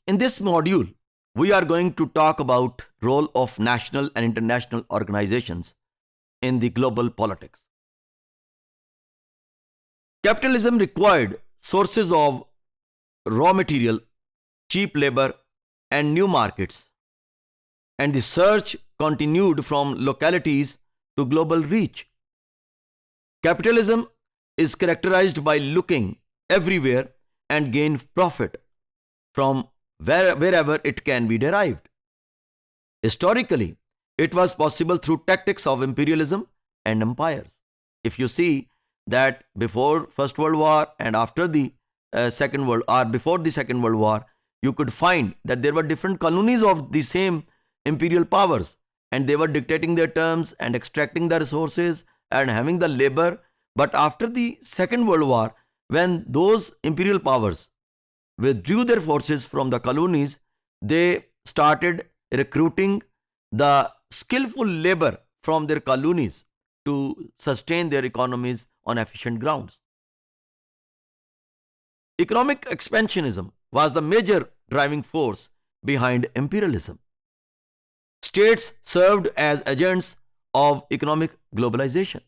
In this module, we are going to talk about role of national and international organizations in the global politics. Capitalism required sources of raw material, cheap labor, and new markets, and the search continued from localities to global reach. Capitalism is characterized by looking everywhere and gain profit from wherever it can be derived. Historically, it was possible through tactics of imperialism and empires. If you see that before First World War and after the Second World or before the Second World War, you could find that there were different colonies of the same imperial powers, and they were dictating their terms and extracting the resources and having the labor. But after the Second World War, when those imperial powers withdrew their forces from the colonies, they started recruiting the skillful labor from their colonies to sustain their economies on efficient grounds. Economic expansionism was the major driving force behind imperialism. States served as agents of economic globalization.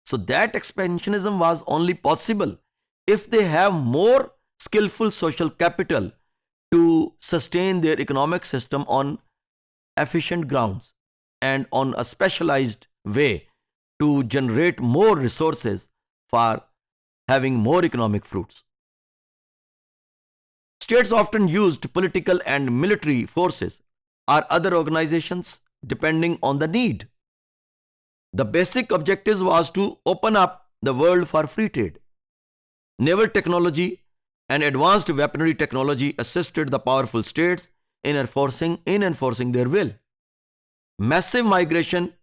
So that expansionism was only possible if they have more skillful social capital to sustain their economic system on efficient grounds and on a specialized way to generate more resources for having more economic fruits. States often used political and military forces or other organizations depending on the need. The basic objective was to open up the world for free trade. Naval technology and advanced weaponry technology assisted the powerful states in enforcing their will. Massive migration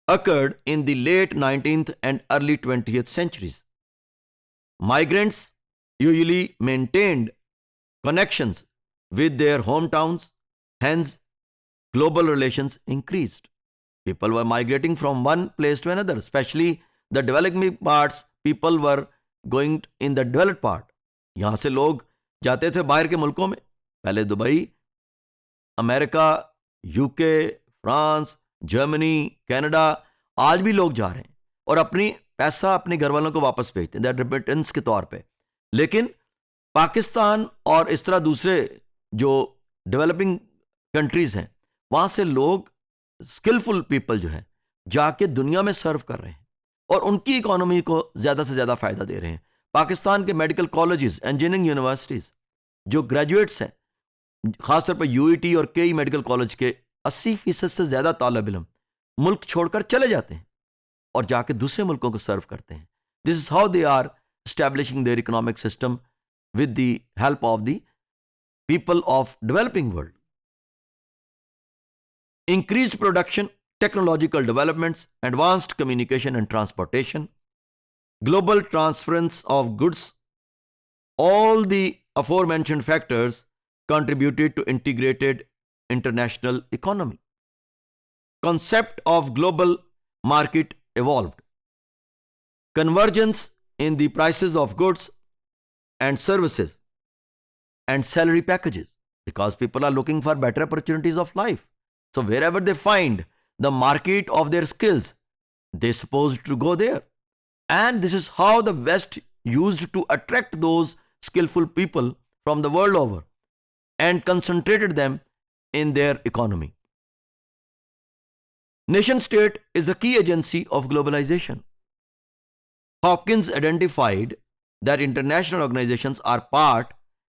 occurred in the late 19th and early 20th centuries. Migrants usually maintained connections with their hometowns, hence, global relations increased. People were migrating from one place to another, especially the developing parts. People were going in the developed part. यहाँ से लोग जाते थे बाहर के मुल्कों में, पहले Dubai, America, UK, France, Germany, Canada, आज भी लोग जा रहे हैं और अपनी पैसा अपने घर वालों को वापस भेजते हैं, दैट रेमिटेंस के तौर पे. लेकिन पाकिस्तान और इस तरह दूसरे जो डेवलपिंग कंट्रीज हैं, वहाँ से लोग स्किलफुल पीपल जो है जाके दुनिया में सर्व कर रहे हैं और उनकी इकोनॉमी को ज़्यादा से ज़्यादा फ़ायदा दे रहे हैं. पाकिस्तान के मेडिकल कॉलेजेस, इंजीनियरिंग यूनिवर्सिटीज़, जो ग्रेजुएट्स हैं, ख़ासतौर पर यूईटी और केई मेडिकल कॉलेज के 80% से ज़्यादा तालिब इल्म मुल्क छोड़कर चले जाते हैं और जाके दूसरे मुल्कों को सर्व करते हैं. This is how they are establishing their economic system with the help of the people of developing world. Increased production, technological developments, advanced communication and transportation, global transference of goods, all the aforementioned factors contributed to integrated international economy. Concept of global market evolved. Convergence in the prices of goods and services and salary packages, because people are looking for better opportunities of life. So wherever they find the market of their skills, they're supposed to go there. And this is how the West used to attract those skillful people from the world over and concentrated them in their economy. Nation state is a key agency of globalization. Hopkins identified that international organizations are part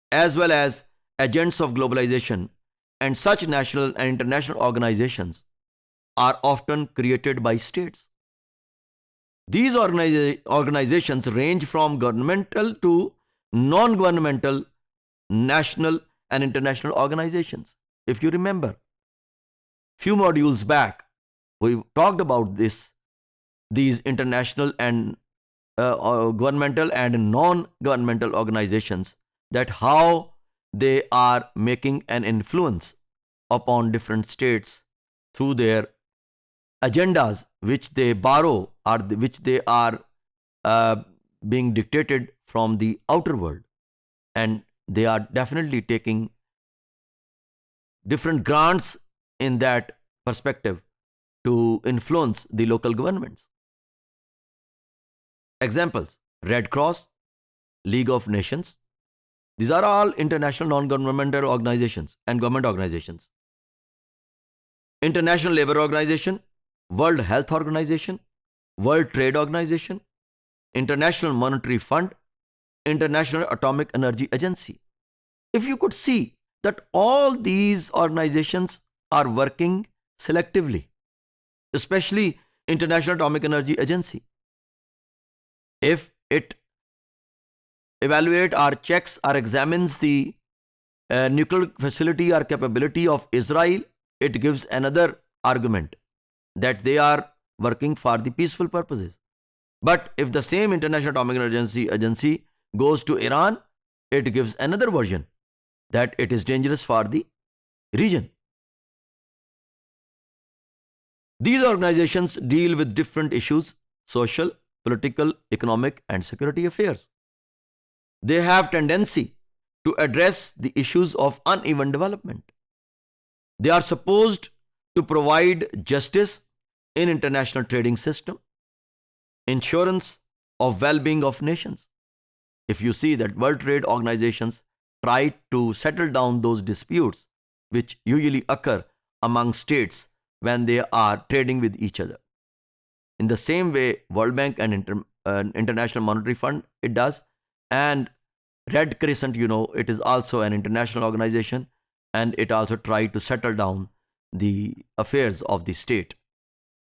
as well as agents of globalization, and such national and international organizations are often created by states. These organizations range from governmental to non-governmental, national and international organizations. If you remember, few modules back, we talked about these international and governmental and non-governmental organizations, that how they are making an influence upon different states through their agendas which they borrow or which they are being dictated from the outer world, and they are definitely taking different grants in that perspective to influence the local governments. Examples: Red Cross, League of Nations. These are all international non-governmental organizations and government organizations. International Labour Organization, World Health Organization, World Trade Organization, International Monetary Fund, International Atomic Energy Agency. If you could see that all these organizations are working selectively, especially International Atomic Energy Agency. If it evaluates or checks or examines the nuclear facility or capability of Israel, it gives another argument that they are working for the peaceful purposes. But if the same International Atomic Energy Agency goes to Iran, it gives another version that it is dangerous for the region. These organizations deal with different issues: social, political, economic, and security affairs. They have tendency to address the issues of uneven development. They are supposed to provide justice in international trading system, insurance of well-being of nations. If you see that World Trade Organizations try to settle down those disputes which usually occur among states when they are trading with each other. In the same way, World Bank and International Monetary Fund, it does. And Red Crescent, it is also an international organization, and it also tries to settle down the affairs of the state.